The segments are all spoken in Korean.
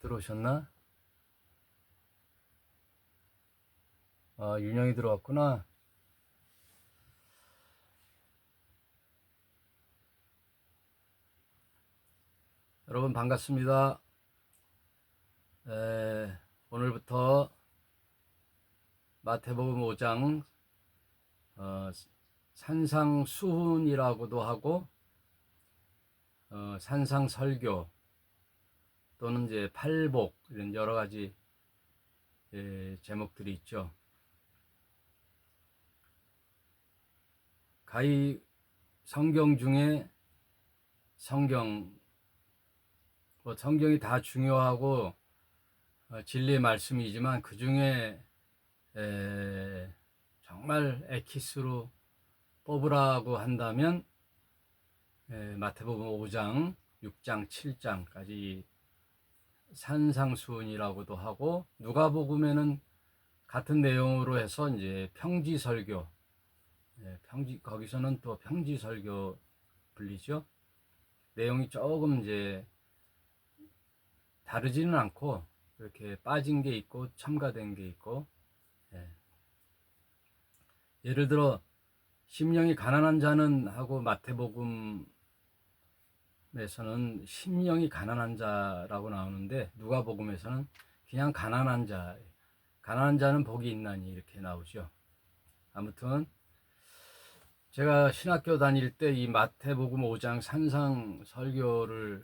들어오셨나? 윤영이 들어왔구나. 여러분 반갑습니다. 오늘부터 마태복음 5장 산상수훈이라고도 하고 산상설교 또는 이제 팔복 이런 여러 가지 제목들이 있죠. 가히 성경 중에 성경이 다 중요하고 진리의 말씀이지만 그 중에 정말 엑기스로 뽑으라고 한다면 마태복음 5장, 6장, 7장까지 산상수훈이라고도 하고, 누가복음에는 같은 내용으로 해서 이제 평지설교, 거기서는 또 평지설교 불리죠. 내용이 조금 이제 다르지는 않고 이렇게 빠진 게 있고 첨가된 게 있고, 예를 들어 심령이 가난한 자는 하고 마태복음에서는 심령이 가난한 자라고 나오는데 누가복음에서는 그냥 가난한 자는 복이 있나니 이렇게 나오죠. 아무튼 제가 신학교 다닐 때 이 마태복음 5장 산상 설교를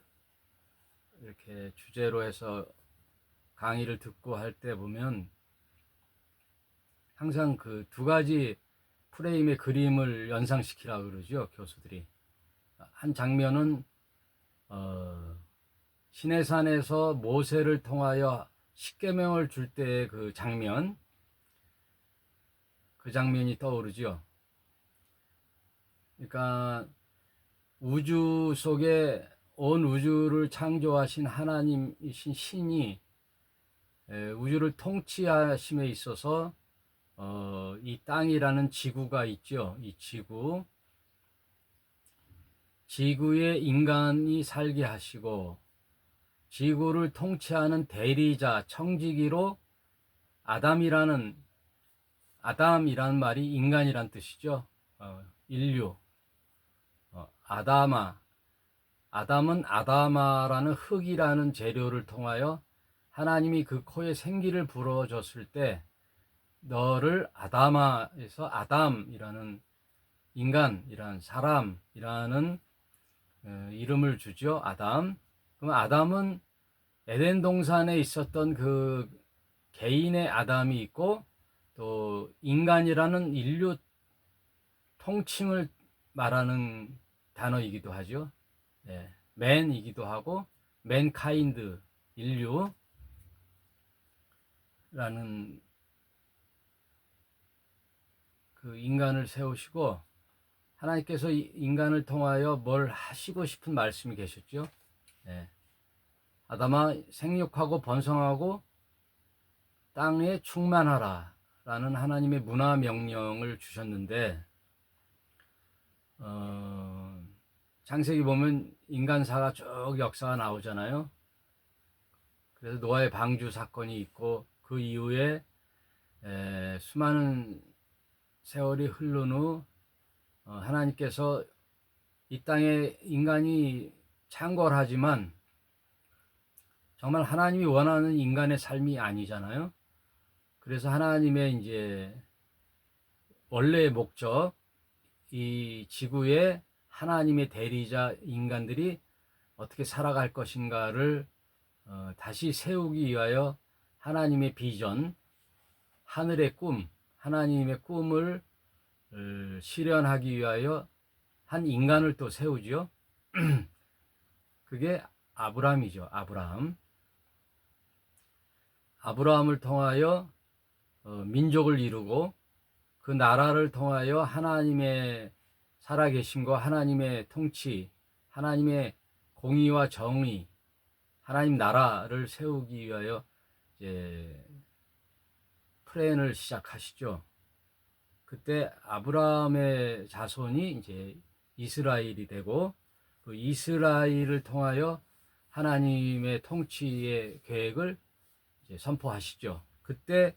이렇게 주제로 해서 강의를 듣고 할 때 보면 항상 그 두 가지 프레임의 그림을 연상시키라고 그러죠, 교수들이. 한 장면은 시내산에서 모세를 통하여 십계명을 줄 때의 그 장면이 떠오르죠. 그러니까 우주 속에 온 우주를 창조하신 하나님이신 신이 우주를 통치하심에 있어서 이 땅이라는 지구가 있죠. 이 지구에 인간이 살게 하시고 지구를 통치하는 대리자 청지기로 아담이라는 말이 인간이란 뜻이죠. 인류. 아담은 아다마라는 흙이라는 재료를 통하여 하나님이 그 코에 생기를 불어줬을 때 너를 아다마에서 아담이라는 인간이라는 사람이라는 이름을 주죠. 아담. 그럼 아담은 에덴 동산에 있었던 그 개인의 아담이 있고 또 인간이라는 인류 통칭을 말하는 단어이기도 하죠. 맨이기도 하고 맨카인드 인류라는 그 인간을 세우시고 하나님께서 인간을 통하여 뭘 하시고 싶은 말씀이 계셨죠. 아담아 생육하고 번성하고 땅에 충만하라 라는 하나님의 문화 명령을 주셨는데 창세기 보면 인간사가 쭉 역사가 나오잖아요. 그래서 노아의 방주 사건이 있고 그 이후에 수많은 세월이 흐른 후 하나님께서 이 땅에 인간이 창궐하지만 정말 하나님이 원하는 인간의 삶이 아니잖아요. 그래서 하나님의 이제 원래의 목적, 이 지구에 하나님의 대리자 인간들이 어떻게 살아갈 것인가를 다시 세우기 위하여 하나님의 비전, 하늘의 꿈, 하나님의 꿈을 실현하기 위하여 한 인간을 또 세우죠. 그게 아브라함이죠. 아브라함을 통하여 민족을 이루고 그 나라를 통하여 하나님의 살아계심과 하나님의 통치, 하나님의 공의와 정의, 하나님 나라를 세우기 위하여 이제 플랜을 시작하시죠. 그때 아브라함의 자손이 이제 이스라엘이 되고 그 이스라엘을 통하여 하나님의 통치의 계획을 이제 선포하시죠. 그때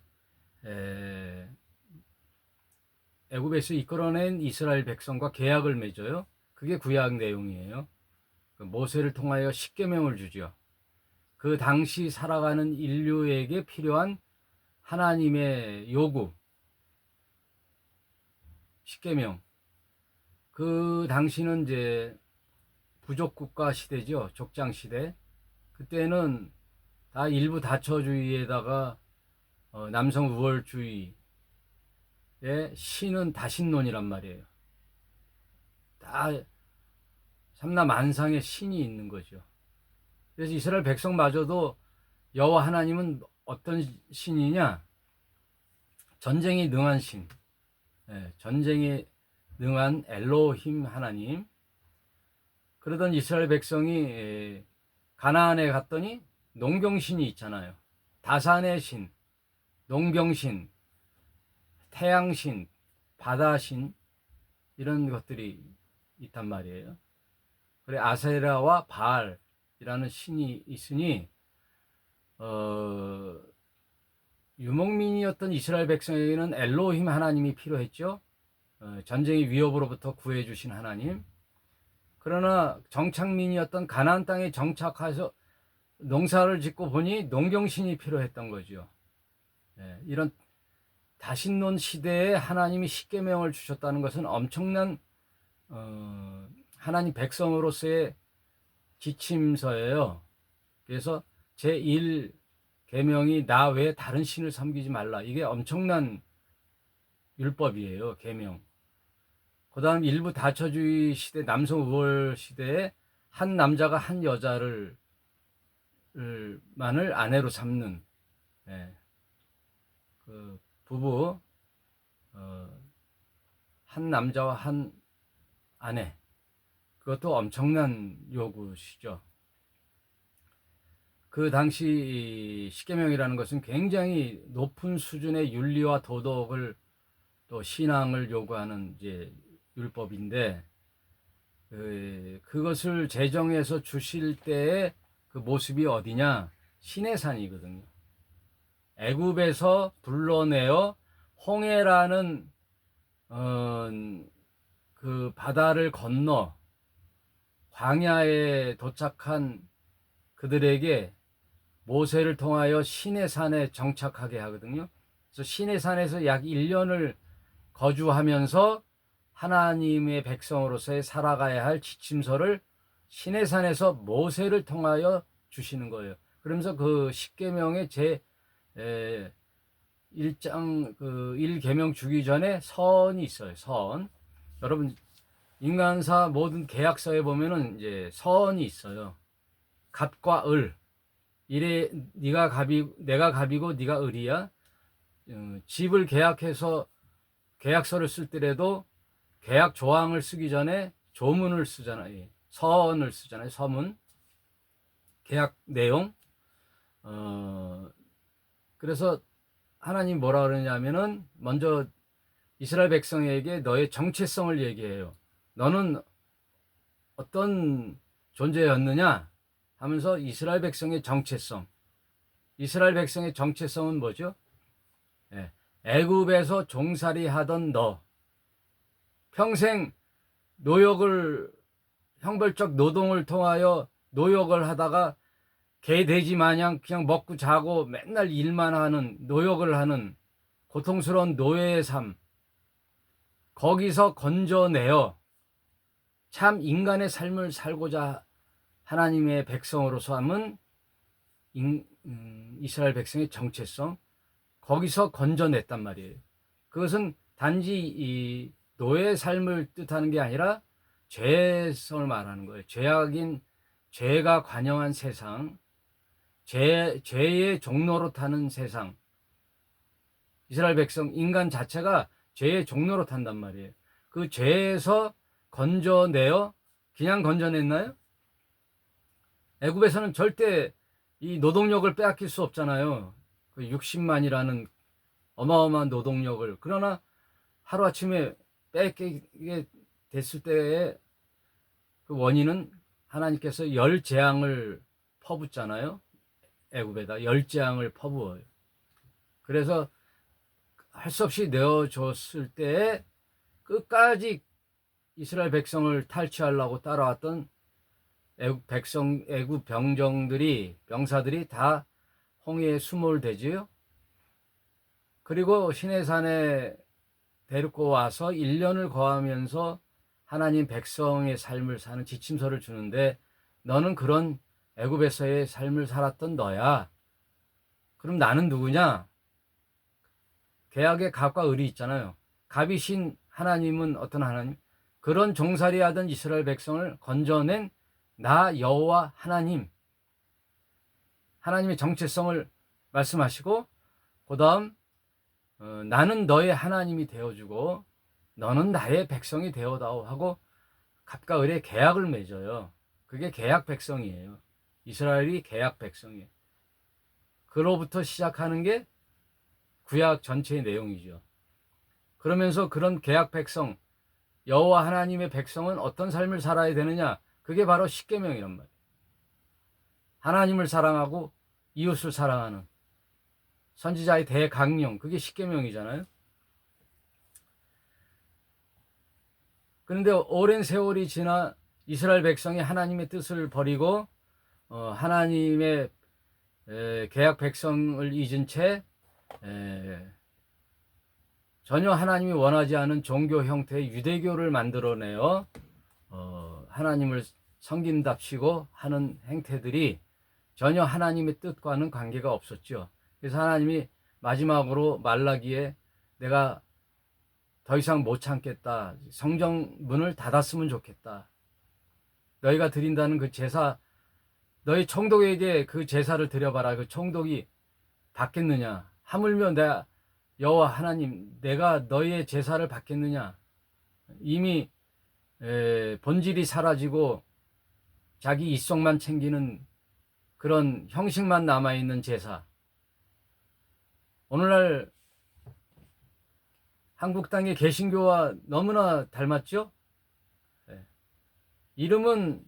애굽에서 이끌어낸 이스라엘 백성과 계약을 맺어요. 그게 구약 내용이에요. 모세를 통하여 십계명을 주죠. 그 당시 살아가는 인류에게 필요한 하나님의 요구, 십계명. 그 당시는 이제 부족국가 시대죠. 족장 시대. 그때는 다 일부 다처주의에다가 남성 우월주의의 신은 다신론이란 말이에요. 다 삼라만상의 신이 있는 거죠. 그래서 이스라엘 백성마저도 여호와 하나님은 어떤 신이냐? 전쟁에 능한 신, 전쟁에 능한 엘로힘 하나님. 그러던 이스라엘 백성이 가나안에 갔더니 농경신이 있잖아요. 다산의 신, 농경신, 태양신, 바다신, 이런 것들이 있단 말이에요. 그래 아세라와 바알이라는 신이 있으니 유목민이었던 이스라엘 백성에게는 엘로힘 하나님이 필요했죠. 전쟁의 위협으로부터 구해주신 하나님. 그러나 정착민이었던 가나안 땅에 정착해서 농사를 짓고 보니 농경신이 필요했던 거죠. 이런 다신론 시대에 하나님이 십계명을 주셨다는 것은 엄청난 하나님 백성으로서의 지침서예요. 그래서 제1계명이 나 외에 다른 신을 섬기지 말라. 이게 엄청난 율법이에요. 계명. 그 다음 일부 다처주의 시대, 남성 우월 시대에 한 남자가 한 여자를 만을 아내로 삼는 그 부부, 한 남자와 한 아내, 그것도 엄청난 요구시죠. 그 당시 십계명이라는 것은 굉장히 높은 수준의 윤리와 도덕을 또 신앙을 요구하는 이제 율법인데, 그것을 제정해서 주실 때의 그 모습이 어디냐? 시내산이거든요. 애굽에서 불러내어 홍해라는 그 바다를 건너 광야에 도착한 그들에게 모세를 통하여 시내산에 정착하게 하거든요. 그래서 시내산에서 약 1년을 거주하면서 하나님의 백성으로서의 살아가야 할 지침서를 시내산에서 모세를 통하여 주시는 거예요. 그러면서 그 십계명의 제 1장 그 1계명 주기 전에 선이 있어요. 선. 여러분 인간사 모든 계약서에 보면은 이제 선이 있어요. 갑과 을. 이래 네가 갑이 내가 갑이고 네가 을이야. 집을 계약해서 계약서를 쓸 때라도 계약 조항을 쓰기 전에 조문을 쓰잖아요. 서문을 쓰잖아요. 서문. 계약 내용. 그래서 하나님 뭐라 그러냐면은 먼저 이스라엘 백성에게 너의 정체성을 얘기해요. 너는 어떤 존재였느냐 하면서 이스라엘 백성의 정체성. 이스라엘 백성의 정체성은 뭐죠? 애굽에서 종살이 하던 너. 평생 노역을 형벌적 노동을 통하여 노역을 하다가 개 돼지 마냥 그냥 먹고 자고 맨날 일만 하는 노역을 하는 고통스러운 노예의 삶. 거기서 건져내어 참 인간의 삶을 살고자 하나님의 백성으로서 함은 이스라엘 백성의 정체성, 거기서 건져냈단 말이에요. 그것은 단지 이 노예의 삶을 뜻하는 게 아니라 죄성을 말하는 거예요. 죄악인 죄가 관영한 세상, 죄의 종로로 타는 세상. 이스라엘 백성, 인간 자체가 죄의 종로로 탄단 말이에요. 그 죄에서 건져내어 그냥 건져냈나요? 애굽에서는 절대 이 노동력을 빼앗길 수 없잖아요. 그 60만이라는 어마어마한 노동력을. 그러나 하루아침에 뺏기게 됐을 때의 그 원인은 하나님께서 열 재앙을 퍼붓잖아요. 애굽에다 열재앙을 퍼부어요. 그래서 할 수 없이 내어줬을 때 끝까지 이스라엘 백성을 탈취하려고 따라왔던 애굽 병사들이 다 홍해에 수몰되지요. 그리고 시내산에 데리고 와서 1년을 거하면서 하나님 백성의 삶을 사는 지침서를 주는데 너는 그런 애굽에서의 삶을 살았던 너야. 그럼 나는 누구냐? 계약의 갑과 을이 있잖아요. 갑이신 하나님은 어떤 하나님? 그런 종살이 하던 이스라엘 백성을 건져낸 나 여호와 하나님. 하나님의 정체성을 말씀하시고 그 다음 나는 너의 하나님이 되어주고 너는 나의 백성이 되어다오 하고 갑과 을의 계약을 맺어요. 그게 계약 백성이에요. 이스라엘이 계약 백성이에요. 그로부터 시작하는 게 구약 전체의 내용이죠. 그러면서 그런 계약 백성, 여호와 하나님의 백성은 어떤 삶을 살아야 되느냐? 그게 바로 십계명이란 말이에요. 하나님을 사랑하고 이웃을 사랑하는 선지자의 대강령, 그게 십계명이잖아요. 그런데 오랜 세월이 지나 이스라엘 백성이 하나님의 뜻을 버리고 하나님의 계약 백성을 잊은 채 전혀 하나님이 원하지 않은 종교 형태의 유대교를 만들어내어 하나님을 섬긴답시고 하는 행태들이 전혀 하나님의 뜻과는 관계가 없었죠. 그래서 하나님이 마지막으로 말라기에 내가 더 이상 못 참겠다. 성전 문을 닫았으면 좋겠다. 너희가 드린다는 그 제사, 너희 총독에게 그 제사를 드려봐라. 그 총독이 받겠느냐? 하물며 내가 여호와 하나님, 내가 너희의 제사를 받겠느냐? 이미 본질이 사라지고 자기 이속만 챙기는 그런 형식만 남아있는 제사. 오늘날 한국 땅의 개신교와 너무나 닮았죠? 이름은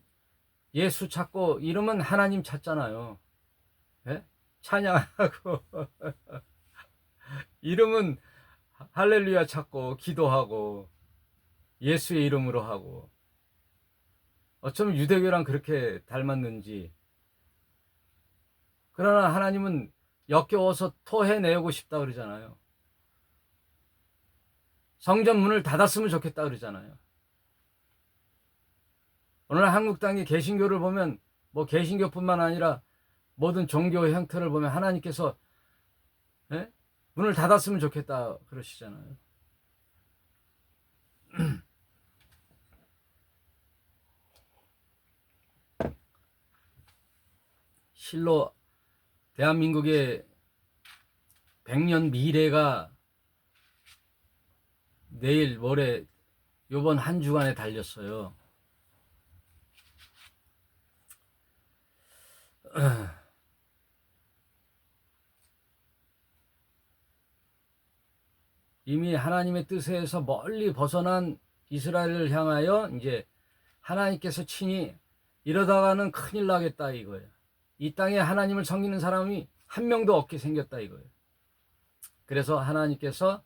예수 찾고 이름은 하나님 찾잖아요. 찬양하고 이름은 할렐루야 찾고 기도하고 예수의 이름으로 하고 어쩌면 유대교랑 그렇게 닮았는지. 그러나 하나님은 역겨워서 토해내고 싶다 그러잖아요. 성전 문을 닫았으면 좋겠다 그러잖아요. 오늘 한국 땅의 개신교를 보면 뭐 개신교뿐만 아니라 모든 종교 형태를 보면 하나님께서 문을 닫았으면 좋겠다 그러시잖아요. 실로 대한민국의 100년 미래가 내일 모레 요번 한 주간에 달렸어요. 이미 하나님의 뜻에서 멀리 벗어난 이스라엘을 향하여 이제 하나님께서 친히 이러다가는 큰일 나겠다 이거예요. 이 땅에 하나님을 섬기는 사람이 한 명도 없게 생겼다 이거예요. 그래서 하나님께서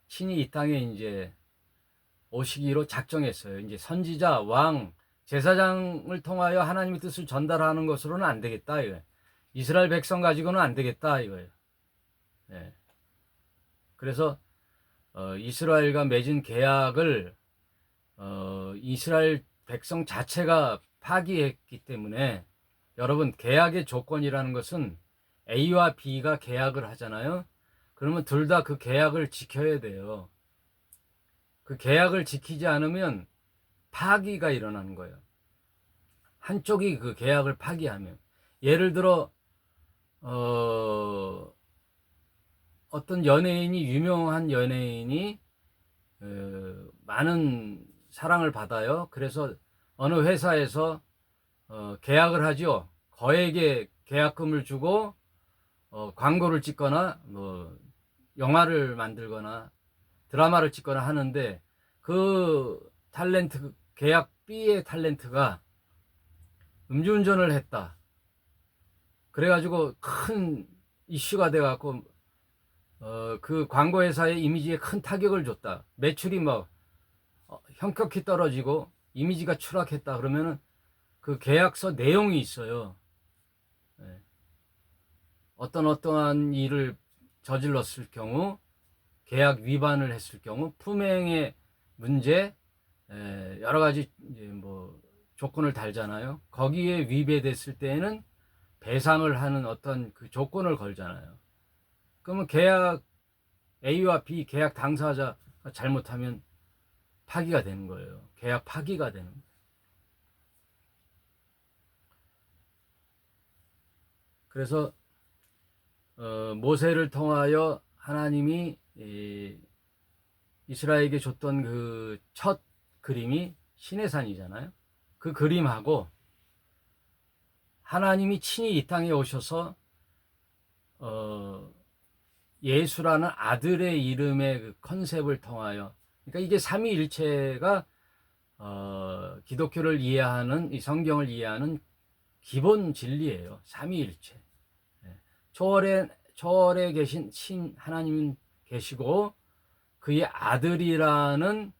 친히 이 땅에 이제 오시기로 작정했어요. 이제 선지자, 왕, 제사장을 통하여 하나님의 뜻을 전달하는 것으로는 안 되겠다 이거예요. 이스라엘 백성 가지고는 안 되겠다 이거예요. 그래서 이스라엘과 맺은 계약을 이스라엘 백성 자체가 파기했기 때문에 여러분 계약의 조건이라는 것은 A와 B가 계약을 하잖아요. 그러면 둘 다 그 계약을 지켜야 돼요. 그 계약을 지키지 않으면 파기가 일어나는 거예요. 한쪽이 그 계약을 파기하면 예를 들어 어떤 연예인이 유명한 연예인이 많은 사랑을 받아요. 그래서 어느 회사에서 계약을 하죠. 거액의 계약금을 주고 광고를 찍거나 뭐 영화를 만들거나 드라마를 찍거나 하는데 그 탤런트 계약 B의 탤런트가 음주운전을 했다. 그래가지고 큰 이슈가 돼갖고 그 광고 회사의 이미지에 큰 타격을 줬다. 매출이 뭐 현격히 떨어지고 이미지가 추락했다. 그러면은 그 계약서 내용이 있어요. 예. 어떠한 일을 저질렀을 경우, 계약 위반을 했을 경우, 품행의 문제, 여러 가지 이제 뭐 조건을 달잖아요. 거기에 위배됐을 때에는 배상을 하는 어떤 그 조건을 걸잖아요. 그러면 계약 A와 B 계약 당사자가 잘못하면 파기가 되는 거예요. 계약 파기가 되는 거예요. 그래서 모세를 통하여 하나님이 이스라엘에게 줬던 그 첫 그림이 시내산이잖아요. 그 그림하고 하나님이 친히 이 땅에 오셔서 예수라는 아들의 이름의 그 컨셉을 통하여, 그러니까 이게 삼위일체가 기독교를 이해하는, 이 성경을 이해하는 기본 진리예요. 삼위일체. 초월에 계신 신 하나님 계시고 그의 아들이라는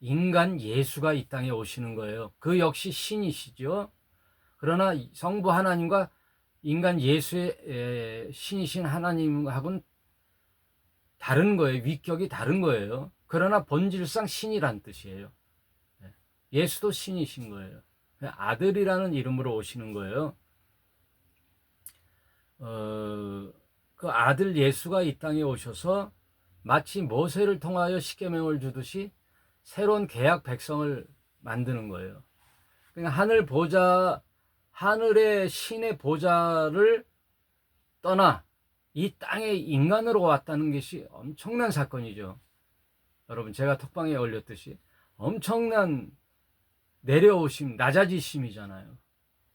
인간 예수가 이 땅에 오시는 거예요. 그 역시 신이시죠. 그러나 성부 하나님과 인간 예수의 신이신 하나님하고는 다른 거예요. 위격이 다른 거예요. 그러나 본질상 신이란 뜻이에요. 예수도 신이신 거예요. 아들이라는 이름으로 오시는 거예요. 그 아들 예수가 이 땅에 오셔서 마치 모세를 통하여 십계명을 주듯이 새로운 계약 백성을 만드는 거예요. 그러니까 하늘의 신의 보좌를 떠나 이 땅에 인간으로 왔다는 것이 엄청난 사건이죠. 여러분, 제가 톡방에 올렸듯이 엄청난 내려오심, 낮아지심이잖아요.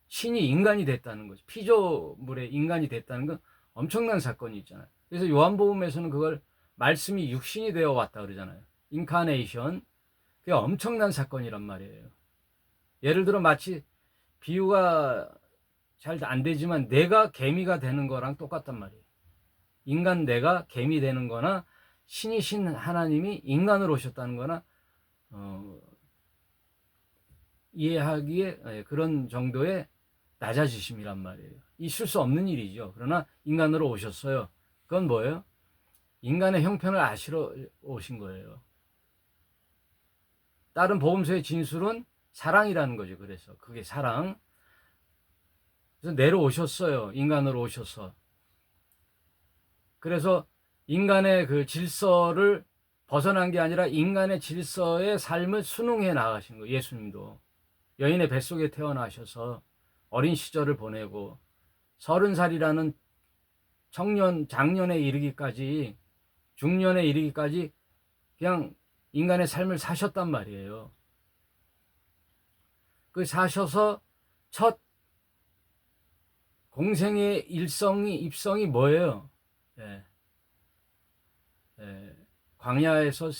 신이 인간이 됐다는 거죠. 피조물의 인간이 됐다는 건 엄청난 사건이 있잖아요. 그래서 요한복음에서는 그걸 말씀이 육신이 되어 왔다 그러잖아요. 인카네이션. 그게 엄청난 사건이란 말이에요. 예를 들어 마치 비유가 잘 안 되지만 내가 개미가 되는 거랑 똑같단 말이에요. 인간 내가 개미 되는 거나 신이신 하나님이 인간으로 오셨다는 거나 이해하기에 그런 정도의 낮아지심이란 말이에요. 있을 수 없는 일이죠. 그러나 인간으로 오셨어요. 그건 뭐예요? 인간의 형편을 아시러 오신 거예요. 다른 복음서의 진술은 사랑이라는 거죠. 그래서 그게 사랑. 그래서 내려오셨어요. 인간으로 오셔서. 그래서 인간의 그 질서를 벗어난 게 아니라 인간의 질서의 삶을 순응해 나가신 거예요. 예수님도. 여인의 뱃속에 태어나셔서 어린 시절을 보내고 30살이라는 장년에 이르기까지, 중년에 이르기까지 그냥 인간의 삶을 사셨단 말이에요. 그 사셔서 첫 공생의 입성이 뭐예요? 광야에서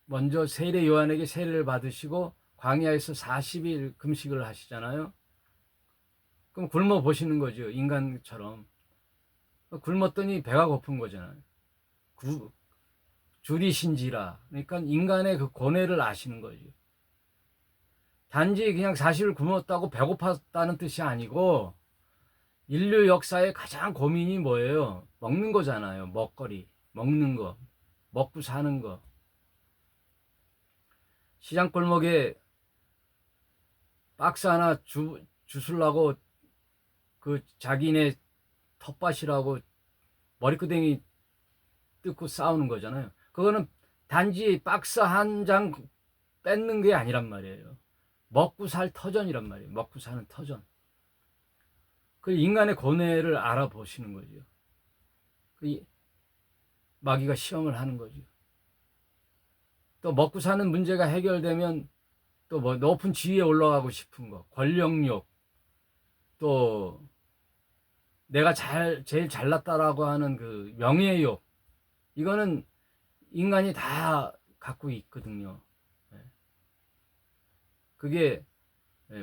먼저 세례 요한에게 세례를 받으시고 광야에서 40일 금식을 하시잖아요. 그럼 굶어 보시는 거죠. 인간처럼. 굶었더니 배가 고픈 거잖아요. 줄이신지라. 그러니까 인간의 그 고뇌를 아시는 거죠. 단지 그냥 40일 굶었다고 배고팠다는 뜻이 아니고 인류 역사의 가장 고민이 뭐예요? 먹는 거잖아요. 먹거리, 먹는 거, 먹고 사는 거. 시장 골목에 박스 하나 주술라고 그 자기네 텃밭이라고 머리끄댕이 뜯고 싸우는 거잖아요. 그거는 단지 박스 한 장 뺏는 게 아니란 말이에요. 먹고 살 터전이란 말이에요. 먹고 사는 터전. 그 인간의 고뇌를 알아보시는 거죠. 그 마귀가 시험을 하는 거죠. 또 먹고 사는 문제가 해결되면 또 뭐 높은 지위에 올라가고 싶은 거, 권력욕, 또 내가 제일 잘났다라고 하는 그 명예욕, 이거는 인간이 다 갖고 있거든요. 그게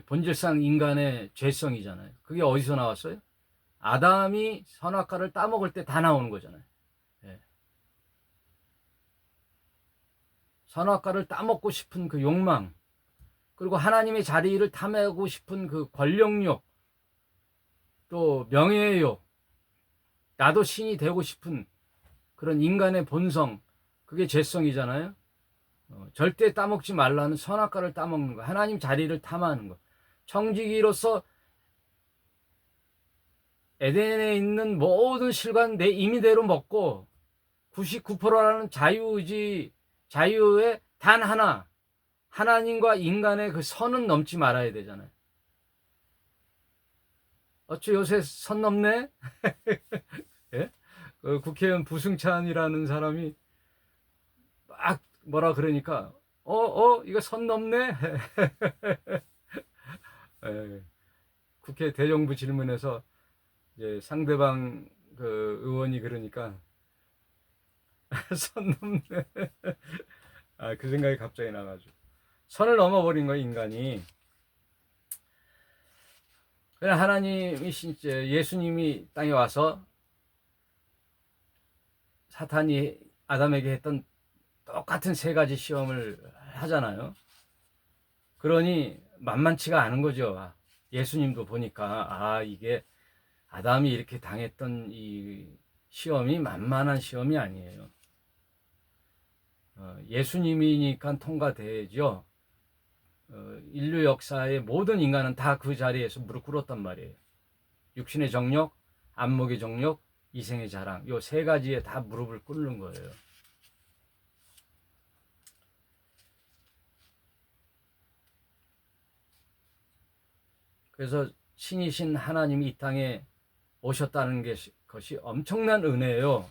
본질상 인간의 죄성이잖아요. 그게 어디서 나왔어요? 아담이 선악과를 따먹을 때 다 나오는 거잖아요. 예. 선악과를 따먹고 싶은 그 욕망, 그리고 하나님의 자리를 탐하고 싶은 그 권력욕, 또 명예욕, 나도 신이 되고 싶은 그런 인간의 본성, 그게 죄성이잖아요. 절대 따먹지 말라는 선악과를 따먹는 거, 하나님 자리를 탐하는 거. 청지기로서 에덴에 있는 모든 실과는 내 임의대로 먹고 99%라는 자유의지, 자유의 단 하나, 하나님과 인간의 그 선은 넘지 말아야 되잖아요. 어쭈 요새 선 넘네? 예? 그 국회의원 부승찬이라는 사람이 막 뭐라 그러니까 이거 선 넘네? 예, 국회 대정부 질문에서 이제 상대방 그 의원이 그러니까 선 넘네. 그 생각이 갑자기 나가지고 선을 넘어버린 거예요, 인간이. 그냥 하나님이 진짜 예수님이 땅에 와서 사탄이 아담에게 했던 똑같은 세 가지 시험을 하잖아요. 그러니 만만치가 않은 거죠. 예수님도 보니까 이게 아담이 이렇게 당했던 이 시험이 만만한 시험이 아니에요. 예수님이니까 통과되죠. 인류 역사의 모든 인간은 다 그 자리에서 무릎 꿇었단 말이에요. 육신의 정욕, 안목의 정욕, 이생의 자랑, 요 세 가지에 다 무릎을 꿇는 거예요. 그래서 신이신 하나님이 이 땅에 오셨다는 것이 엄청난 은혜예요.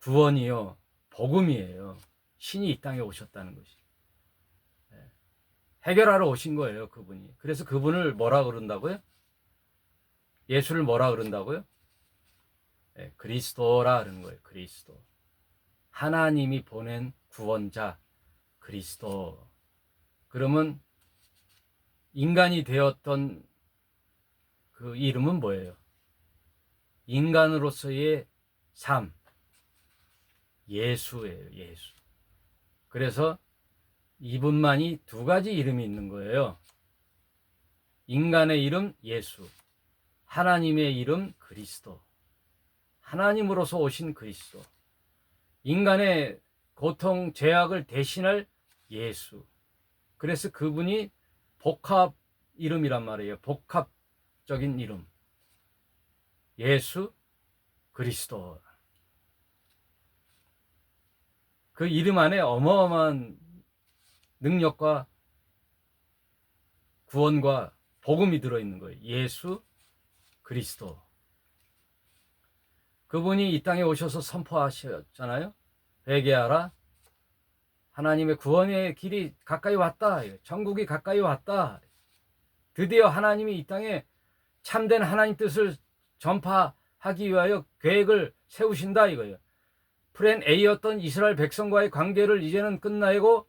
구원이요, 복음이에요. 신이 이 땅에 오셨다는 것이. 해결하러 오신 거예요, 그분이. 그래서 그분을 뭐라 그런다고요? 예수를 뭐라 그런다고요? 그리스도라 그러는 거예요. 그리스도. 하나님이 보낸 구원자 그리스도. 그러면 인간이 되었던 그 이름은 뭐예요? 인간으로서의 삶, 예수예요. 예수. 그래서 이분만이 두 가지 이름이 있는 거예요. 인간의 이름 예수, 하나님의 이름 그리스도. 하나님으로서 오신 그리스도. 인간의 고통, 죄악을 대신할 예수. 그래서 그분이 복합 이름이란 말이에요. 복합적인 이름. 예수, 그리스도. 그 이름 안에 어마어마한 능력과 구원과 복음이 들어있는 거예요. 예수, 그리스도. 그분이 이 땅에 오셔서 선포하셨잖아요. 회개하라. 하나님의 구원의 길이 가까이 왔다. 천국이 가까이 왔다. 드디어 하나님이 이 땅에 참된 하나님 뜻을 전파하기 위하여 계획을 세우신다 이거예요. 플랜 A였던 이스라엘 백성과의 관계를 이제는 끝나고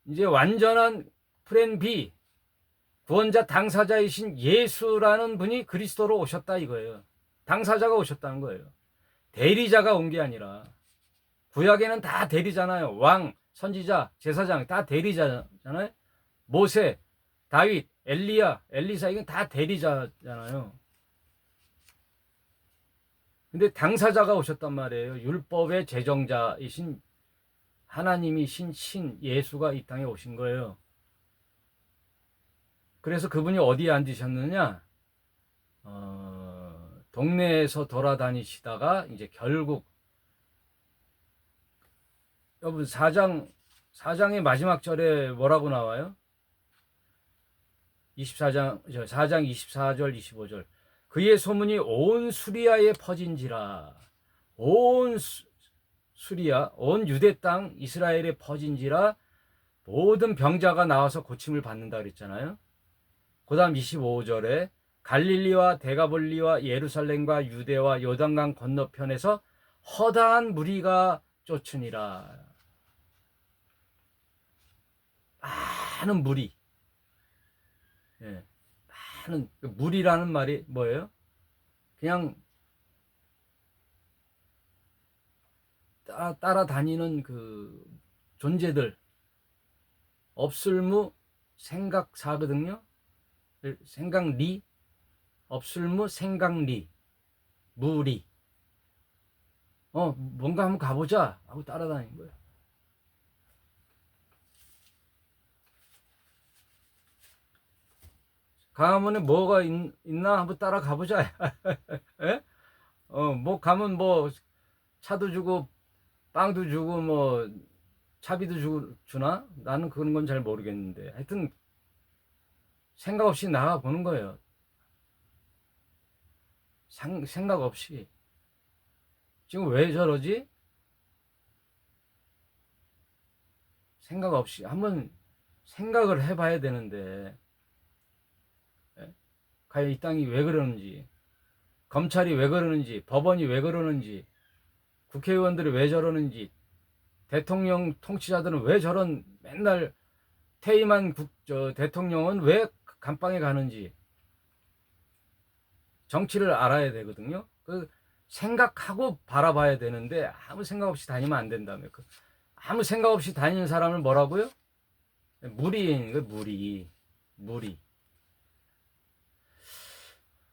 이제 완전한 플랜 B, 구원자 당사자이신 예수라는 분이 그리스도로 오셨다 이거예요. 당사자가 오셨다는 거예요. 대리자가 온 게 아니라. 구약에는 다 대리잖아요. 왕, 선지자, 제사장 다 대리자잖아요. 모세, 다윗, 엘리야, 엘리사 이건 다 대리자잖아요. 근데 당사자가 오셨단 말이에요. 율법의 제정자이신 하나님이신 신 예수가 이 땅에 오신 거예요. 그래서 그분이 어디에 앉으셨느냐? 동네에서 돌아다니시다가 이제 결국 여러분 4장의 마지막 절에 뭐라고 나와요? 4장 24절 25절 그의 소문이 온 수리아에 퍼진지라. 온 수리아, 온 유대 땅 이스라엘에 퍼진지라. 모든 병자가 나와서 고침을 받는다 그랬잖아요. 그 다음 25절에 갈릴리와 데가볼리와 예루살렘과 유대와 요단강 건너편에서 허다한 무리가 쫓으니라. 많은 무리. 예. 많은 무리라는 말이 뭐예요? 그냥 따라다니는 그 존재들, 없을무 생각사거든요. 생각리, 없을무 생각리, 무리. 뭔가 한번 가보자 하고 따라다니는 거예요. 가면은 뭐가 있나 한번 따라가보자. 예? 뭐 가면 뭐 차도 주고 빵도 주고 뭐 차비도 주나? 나는 그런 건 잘 모르겠는데 하여튼 생각 없이 나가 보는 거예요. 생각 없이. 지금 왜 저러지? 생각 없이 한번 생각을 해봐야 되는데, 예? 과연 이 땅이 왜 그러는지, 검찰이 왜 그러는지, 법원이 왜 그러는지, 국회의원들이 왜 저러는지, 대통령 통치자들은 왜 저런 맨날 퇴임한 대통령은 왜 감방에 가는지 정치를 알아야 되거든요. 그 생각하고 바라봐야 되는데 아무 생각 없이 다니면 안 된다며. 아무 생각 없이 다니는 사람을 뭐라고요? 무리인 거. 무리.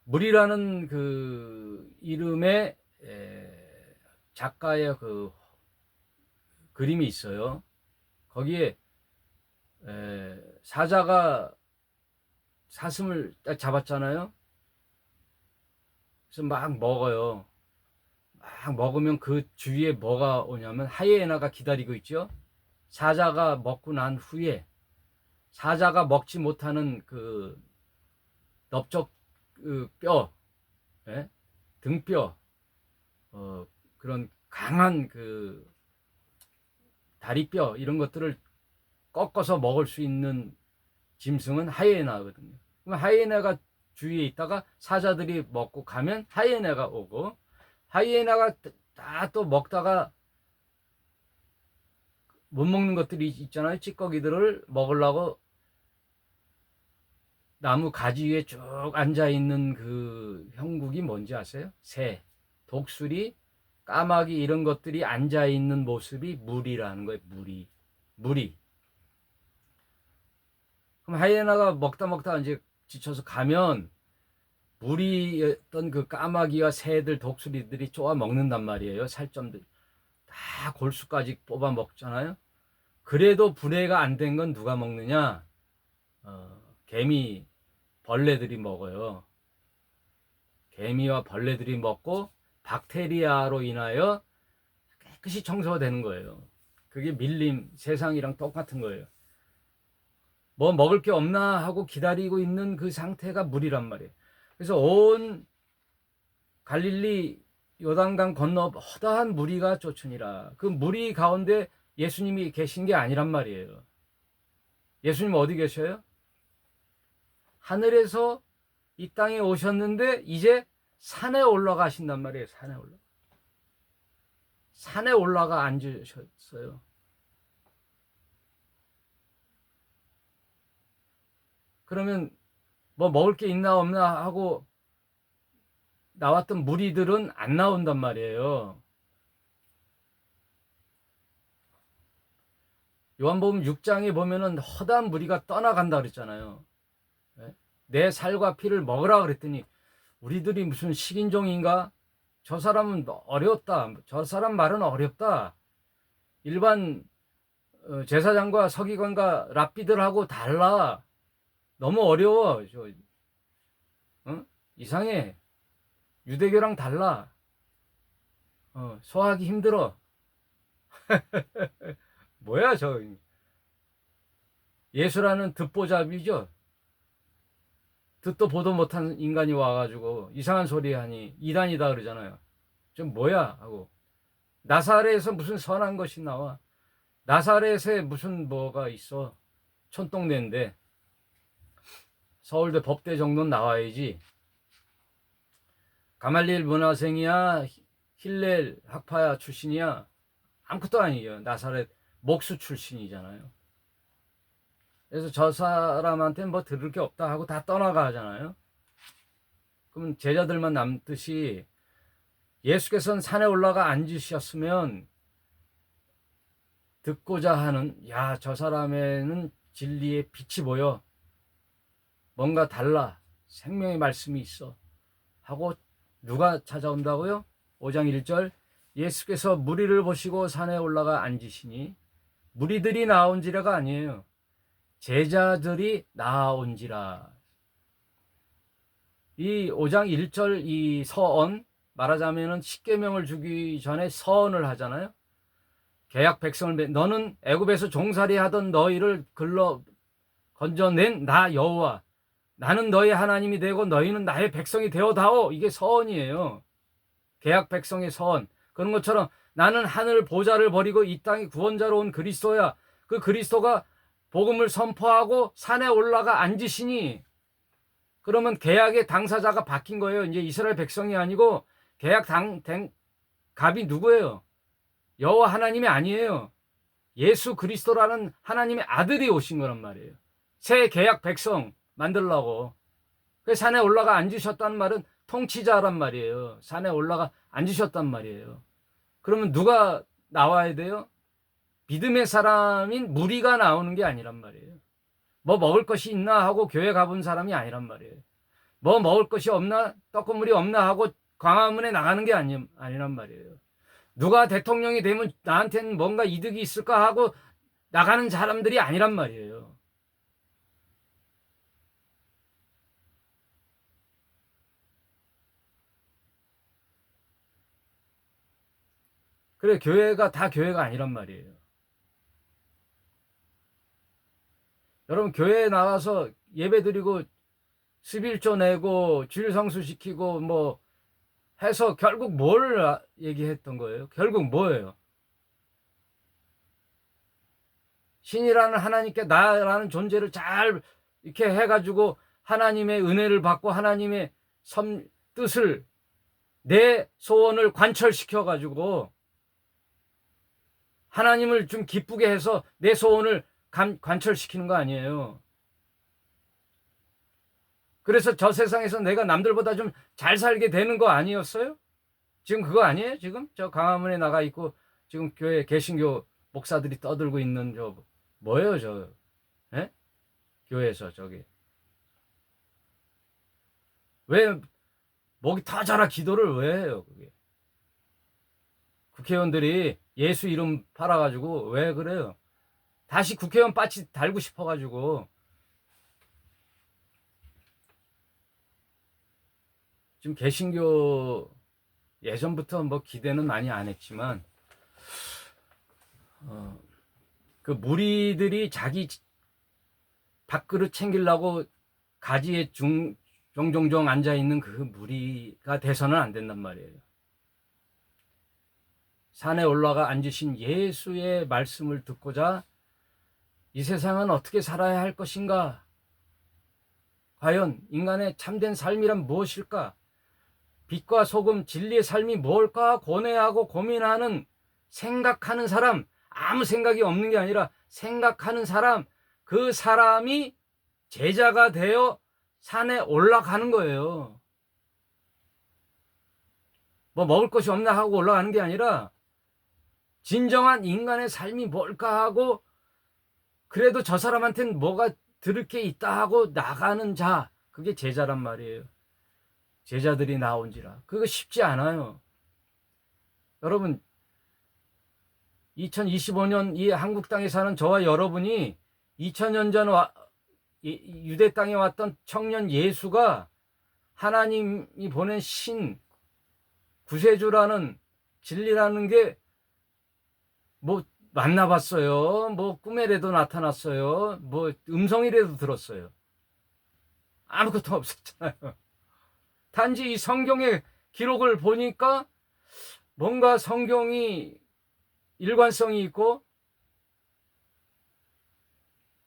무리라는 그 이름의 작가의 그 그림이 있어요. 거기에 사자가 사슴을 딱 잡았잖아요. 그래서 막 먹어요. 막 먹으면 그 주위에 뭐가 오냐면 하이에나가 기다리고 있죠. 사자가 먹고 난 후에 사자가 먹지 못하는 그 넓적 그 뼈, 예? 등뼈, 그런 강한 그 다리뼈 이런 것들을 꺾어서 먹을 수 있는 짐승은 하이에나거든요. 그럼 하이에나가 주위에 있다가 사자들이 먹고 가면 하이에나가 오고, 하이에나가 다 또 먹다가 못 먹는 것들이 있잖아요. 찌꺼기들을 먹으려고 나무 가지 위에 쭉 앉아 있는 그 형국이 뭔지 아세요? 새, 독수리, 까마귀 이런 것들이 앉아 있는 모습이 무리라는 거예요. 무리. 그럼 하이에나가 먹다 이제 지쳐서 가면 무리였던 그 까마귀와 새들, 독수리들이 쪼아 먹는단 말이에요. 살점들 다 골수까지 뽑아 먹잖아요. 그래도 분해가 안 된 건 누가 먹느냐? 개미, 벌레들이 먹어요. 개미와 벌레들이 먹고 박테리아로 인하여 깨끗이 청소가 되는 거예요. 그게 밀림, 세상이랑 똑같은 거예요. 뭐 먹을 게 없나 하고 기다리고 있는 그 상태가 물이란 말이에요. 그래서 온 갈릴리 요단강 건너 허다한 무리가 쫓으니라. 그 무리 가운데 예수님이 계신 게 아니란 말이에요. 예수님 어디 계셔요? 하늘에서 이 땅에 오셨는데 이제 산에 올라가신단 말이에요. 산에 올라가 앉으셨어요. 그러면 뭐 먹을 게 있나 없나 하고 나왔던 무리들은 안 나온단 말이에요. 요한복음 6장에 보면은 허다한 무리가 떠나간다 그랬잖아요. 내 살과 피를 먹으라 그랬더니 우리들이 무슨 식인종인가? 저 사람은 어렵다. 저 사람 말은 어렵다. 일반 제사장과 서기관과 랍비들하고 달라. 너무 어려워. 이상해. 유대교랑 달라. 소화하기 힘들어. 뭐야 저 예수라는 듣보잡이죠. 듣도 보도 못한 인간이 와가지고 이상한 소리 하니 이단이다 그러잖아요. 좀 뭐야 하고 나사렛에서 무슨 선한 것이 나와. 나사렛에 무슨 뭐가 있어. 촌동네인데 서울대 법대 정도는 나와야지. 가말리엘 문화생이야 힐렐 학파 출신이야 아무것도 아니에요. 나사렛 목수 출신이잖아요. 그래서 저 사람한테 뭐 들을 게 없다 하고 다 떠나가잖아요. 그러면 제자들만 남듯이 예수께서는 산에 올라가 앉으셨으면 듣고자 하는, 야, 저 사람에는 진리의 빛이 보여, 뭔가 달라, 생명의 말씀이 있어 하고 누가 찾아온다고요? 5장 1절, 예수께서 무리를 보시고 산에 올라가 앉으시니, 무리들이 나온지라가 아니에요. 제자들이 나온지라. 이 5장 1절 이 서언, 말하자면은 십계명을 주기 전에 서언을 하잖아요. 계약 백성을, 너는 애굽에서 종살이 하던 너희를 걸러 건져낸 나 여호와, 나는 너희 하나님이 되고 너희는 나의 백성이 되어다오. 이게 서언이에요. 계약 백성의 서언. 그런 것처럼 나는 하늘 보좌를 버리고 이 땅의 구원자로 온 그리스도야. 그 그리스도가 복음을 선포하고 산에 올라가 앉으시니, 그러면 계약의 당사자가 바뀐 거예요. 이제 이스라엘 백성이 아니고 계약 갑이 누구예요? 여호와 하나님이 아니에요. 예수 그리스도라는 하나님의 아들이 오신 거란 말이에요. 새 계약 백성 만들려고. 그 산에 올라가 앉으셨다는 말은 통치자란 말이에요. 산에 올라가 앉으셨단 말이에요. 그러면 누가 나와야 돼요? 믿음의 사람인 무리가 나오는 게 아니란 말이에요. 뭐 먹을 것이 있나 하고 교회 가본 사람이 아니란 말이에요. 뭐 먹을 것이 없나, 떡고물이 없나 하고 광화문에 나가는 게 아니란 말이에요. 누가 대통령이 되면 나한테는 뭔가 이득이 있을까 하고 나가는 사람들이 아니란 말이에요. 그래, 교회가 다 교회가 아니란 말이에요. 여러분, 교회에 나가서 예배 드리고 11조 내고 주일 성수시키고 뭐 해서 결국 뭘 얘기했던 거예요? 결국 뭐예요? 신이라는 하나님께 나라는 존재를 잘 이렇게 해가지고 하나님의 은혜를 받고 하나님의 뜻을, 내 소원을 관철시켜가지고 하나님을 좀 기쁘게 해서 내 소원을 관철시키는 거 아니에요. 그래서 저 세상에서 내가 남들보다 좀 잘 살게 되는 거 아니었어요? 지금 그거 아니에요? 지금 저 광화문에 나가 있고 지금 교회 개신교 목사들이 떠들고 있는 저 뭐예요, 저? 예? 교회에서 저기 왜 목이 터져라 기도를 왜 해요? 그게 국회의원들이 예수 이름 팔아가지고 왜 그래요? 다시 국회의원 빠치 달고 싶어가지고. 지금 개신교 예전부터 뭐 기대는 많이 안 했지만 그 무리들이 자기 밥그릇 챙기려고 가지에 종종종 앉아있는 그 무리가 돼서는 안 된단 말이에요. 산에 올라가 앉으신 예수의 말씀을 듣고자 이 세상은 어떻게 살아야 할 것인가? 과연 인간의 참된 삶이란 무엇일까? 빛과 소금, 진리의 삶이 뭘까 고뇌하고 고민하는, 생각하는 사람, 아무 생각이 없는 게 아니라 생각하는 사람, 그 사람이 제자가 되어 산에 올라가는 거예요. 뭐 먹을 것이 없나 하고 올라가는 게 아니라 진정한 인간의 삶이 뭘까 하고, 그래도 저 사람한테는 뭐가 들을 게 있다 하고 나가는 자, 그게 제자란 말이에요. 제자들이 나온지라. 그거 쉽지 않아요. 여러분, 2025년 이 한국 땅에 사는 저와 여러분이 2000년 전 유대 땅에 왔던 청년 예수가 하나님이 보낸 신, 구세주라는, 진리라는 게 뭐 만나봤어요? 뭐 꿈에라도 나타났어요? 뭐 음성이라도 들었어요? 아무것도 없었잖아요. 단지 이 성경의 기록을 보니까 뭔가 성경이 일관성이 있고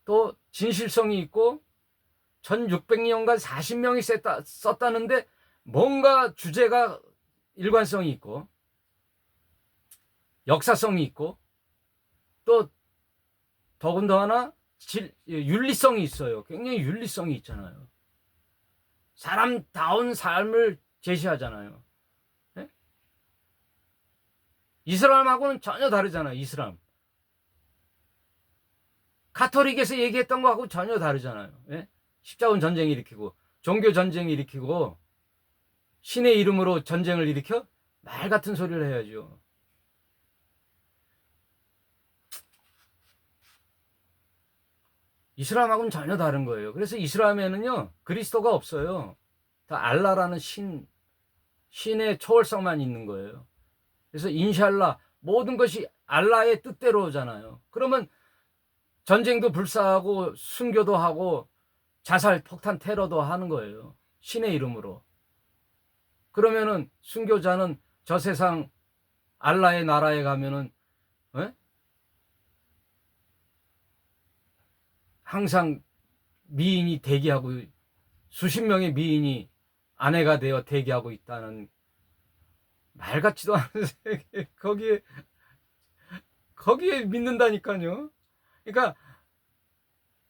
또 진실성이 있고 1600년간 40명이 썼다는데 뭔가 주제가 일관성이 있고 역사성이 있고 또 더군다나 윤리성이 있어요. 굉장히 윤리성이 있잖아요. 사람다운 삶을 제시하잖아요. 예? 이슬람하고는 전혀 다르잖아요. 이슬람. 가톨릭에서 얘기했던 거하고 전혀 다르잖아요. 예? 십자군 전쟁 일으키고 종교 전쟁 일으키고 신의 이름으로 전쟁을 일으켜? 말 같은 소리를 해야죠. 이슬람하고는 전혀 다른 거예요. 그래서 이슬람에는요, 그리스도가 없어요. 다 알라라는 신의 초월성만 있는 거예요. 그래서 인샬라, 모든 것이 알라의 뜻대로잖아요. 그러면 전쟁도 불사하고 순교도 하고 자살, 폭탄, 테러도 하는 거예요. 신의 이름으로. 그러면은 순교자는 저 세상 알라의 나라에 가면은 에? 항상 미인이 대기하고 수십 명의 미인이 아내가 되어 대기하고 있다는 말 같지도 않은 세계 거기에 믿는다니까요. 그러니까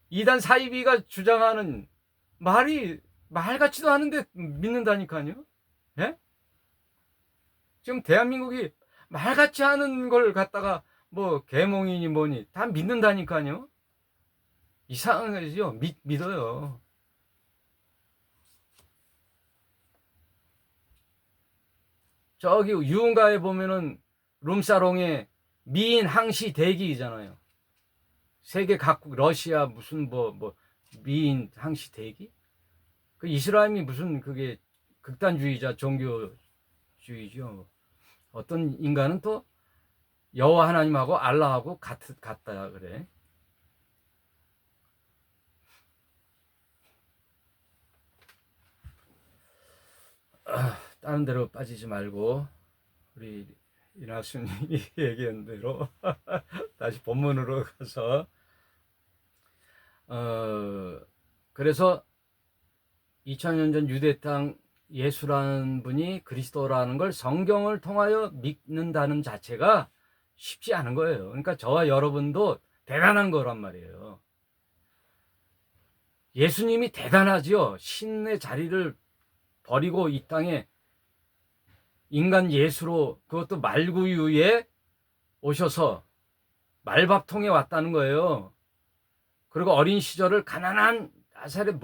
이단 사이비가 주장하는 말이 말 같지도 않은데 믿는다니까요. 예? 지금 대한민국이 말 같지 않은 걸 갖다가 뭐 계몽이니 뭐니 다 믿는다니까요. 이상하죠. 믿어요. 저기 유흥가에 보면은 룸사롱에 미인 항시 대기잖아요. 세계 각국 러시아 무슨 뭐 미인 항시 대기? 그 이슬람이 무슨 그게 극단주의자 종교주의죠. 어떤 인간은 또 여호와 하나님하고 알라하고 같다 그래. 다른 데로 빠지지 말고 우리 이낙수님이 얘기한 대로 다시 본문으로 가서 그래서 2000년 전 유대 땅 예수라는 분이 그리스도라는 걸 성경을 통하여 믿는다는 자체가 쉽지 않은 거예요. 그러니까 저와 여러분도 대단한 거란 말이에요. 예수님이 대단하지요. 신의 자리를 버리고 이 땅에 인간 예수로 그것도 말구유에 오셔서 말밥통에 왔다는 거예요. 그리고 어린 시절을 가난한 나사렛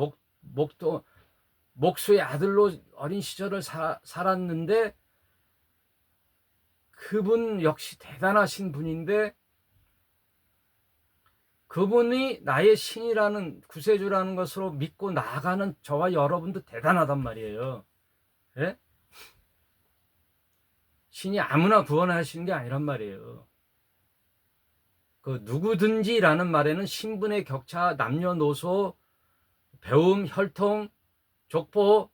목수의 아들로 어린 시절을 살았는데 그분 역시 대단하신 분인데 그분이 나의 신이라는 구세주라는 것으로 믿고 나아가는 저와 여러분도 대단하단 말이에요. 예? 신이 아무나 구원하시는 게 아니란 말이에요. 그 누구든지라는 말에는 신분의 격차, 남녀노소, 배움, 혈통, 족보,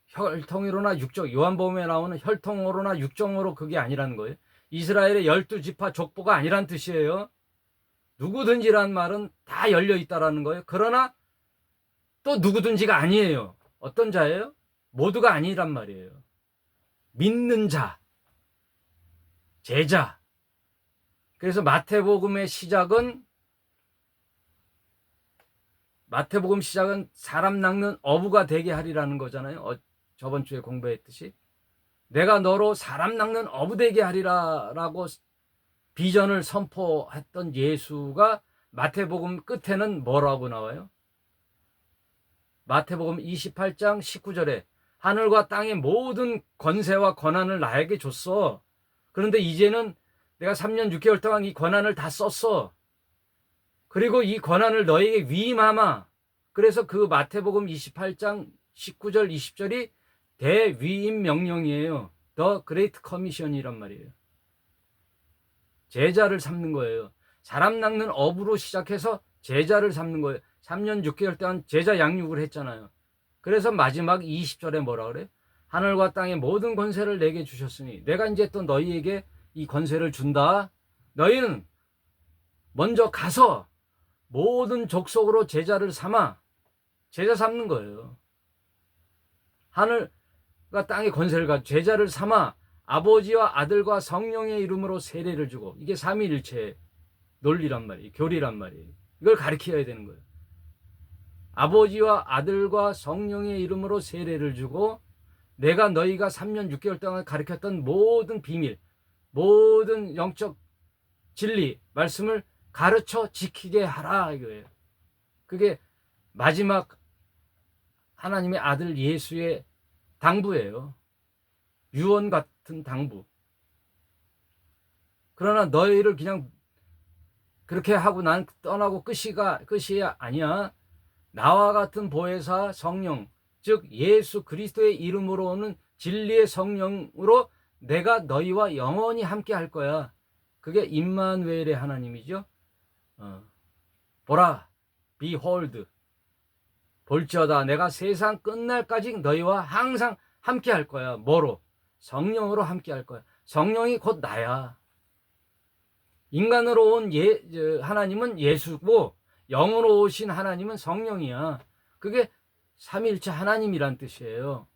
혈통으로나 육적, 요한복음에 나오는 혈통으로나 육정으로 그게 아니라는 거예요. 이스라엘의 12지파 족보가 아니란 뜻이에요. 누구든지란 말은 다 열려 있다라는 거예요. 그러나 또 누구든지가 아니에요. 어떤 자예요? 모두가 아니란 말이에요. 믿는 자, 제자. 그래서 마태복음 시작은 사람 낚는 어부가 되게 하리라는 거잖아요. 저번 주에 공부했듯이 내가 너로 사람 낚는 어부 되게 하리라라고 비전을 선포했던 예수가 마태복음 끝에는 뭐라고 나와요? 마태복음 28장 19절에 하늘과 땅의 모든 권세와 권한을 나에게 줬어. 그런데 이제는 내가 3년 6개월 동안 이 권한을 다 썼어. 그리고 이 권한을 너에게 위임하마. 그래서 그 마태복음 28장 19절 20절이 대위임 명령이에요. The Great Commission이란 말이에요. 제자를 삼는 거예요. 사람 낚는 어부로 시작해서 제자를 삼는 거예요. 3년 6개월 동안 제자 양육을 했잖아요. 그래서 마지막 20절에 뭐라 그래요? 하늘과 땅의 모든 권세를 내게 주셨으니 내가 이제 또 너희에게 이 권세를 준다. 너희는 먼저 가서 모든 족속으로 제자를 삼아. 제자 삼는 거예요. 하늘과 땅의 권세를 가지고 제자를 삼아 아버지와 아들과 성령의 이름으로 세례를 주고 이게 삼위일체. 논리란 말이에요. 교리란 말이에요. 이걸 가르쳐야 되는 거예요. 아버지와 아들과 성령의 이름으로 세례를 주고 내가 너희가 3년 6개월 동안 가르쳤던 모든 비밀, 모든 영적 진리, 말씀을 가르쳐 지키게 하라 이거예요. 그게 마지막 하나님의 아들 예수의 당부예요. 유언 같은 당부. 그러나 너희를 그냥 그렇게 하고 난 떠나고 끝이 아니야. 나와 같은 보혜사 성령, 즉 예수 그리스도의 이름으로 오는 진리의 성령으로 내가 너희와 영원히 함께 할 거야. 그게 임마누엘의 하나님이죠. 보라, behold, 볼지어다 내가 세상 끝날까지 너희와 항상 함께 할 거야. 뭐로? 성령으로 함께 할 거야. 성령이 곧 나야. 인간으로 온 하나님은 예수고 영으로 오신 하나님은 성령이야. 그게 삼위일체 하나님이란 뜻이에요.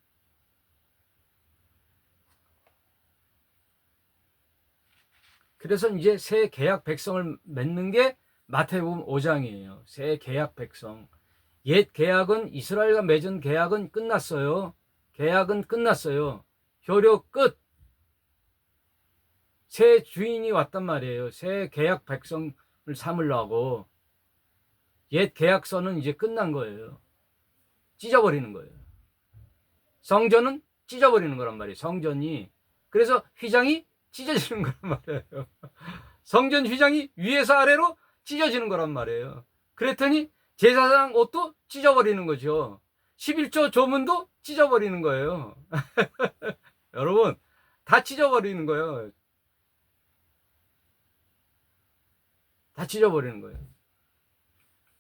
그래서 이제 새 계약 백성을 맺는 게 마태복음 5장이에요. 새 계약 백성. 옛 계약은 이스라엘과 맺은 계약은 끝났어요. 계약은 끝났어요. 효력 끝. 새 주인이 왔단 말이에요. 새 계약 백성을 삼으려고. 옛 계약서는 이제 끝난 거예요. 찢어버리는 거예요. 성전은 찢어버리는 거란 말이에요. 성전이. 그래서 휘장이 찢어지는 거란 말이에요. 성전 휘장이 위에서 아래로 찢어지는 거란 말이에요. 그랬더니 제사장 옷도 찢어버리는 거죠. 11조 조문도 찢어버리는 거예요. 여러분, 다 찢어버리는 거예요. 다 찢어버리는 거예요.